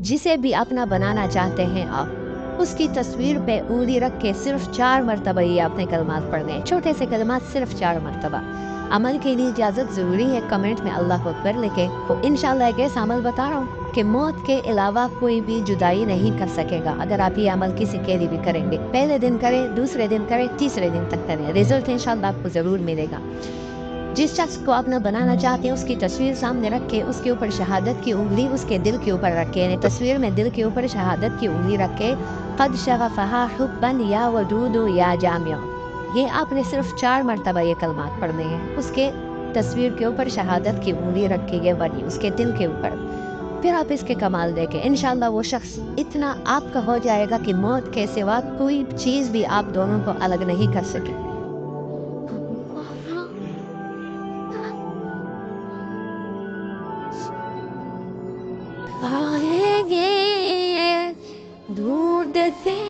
जिसे भी अपना बनाना चाहते हैं आप, उसकी तस्वीर पे उंगली रख के सिर्फ 4 मरतबा ये आपने कलमात पढ़ने हैं, छोटे से कलमात सिर्फ 4 मरतबा। अमल के लिए इजाज़त ज़रूरी है, कमेंट में अल्लाह अकबर लिखें। तो इंशाल्लाह एक ऐसा अमल बता रहा हूँ कि मौत के अलावा कोई भी जुदाई नहीं कर सकेगा अगर आप ये अमल किसी के लिए भी करेंगे। पहले दिन करें, दूसरे दिन करें, तीसरे दिन तक करें, रिजल्ट इंशाल्लाह आपको ज़रूर मिलेगा। जिस शख्स को अपना बनाना चाहते हैं उसकी तस्वीर सामने रख के उसके ऊपर शहादत की उंगली उसके दिल के ऊपर रखे, यानी तस्वीर में दिल के ऊपर शहादत की उंगली रख के कद शगफ़हा हुब्बन या वदूदु या जामिया, ये आपने सिर्फ 4 मरतबा ये कलमात पढ़ने हैं। उसके तस्वीर के ऊपर शहादत की उंगली रख के ये वली उसके दिल के ऊपर, फिर आप इसके कमाल देखें, इंशाल्लाह वो शख्स इतना आपका हो जाएगा कि मौत के सिवा कोई चीज़ भी आप दोनों को अलग नहीं कर सके। आएंगे दूर से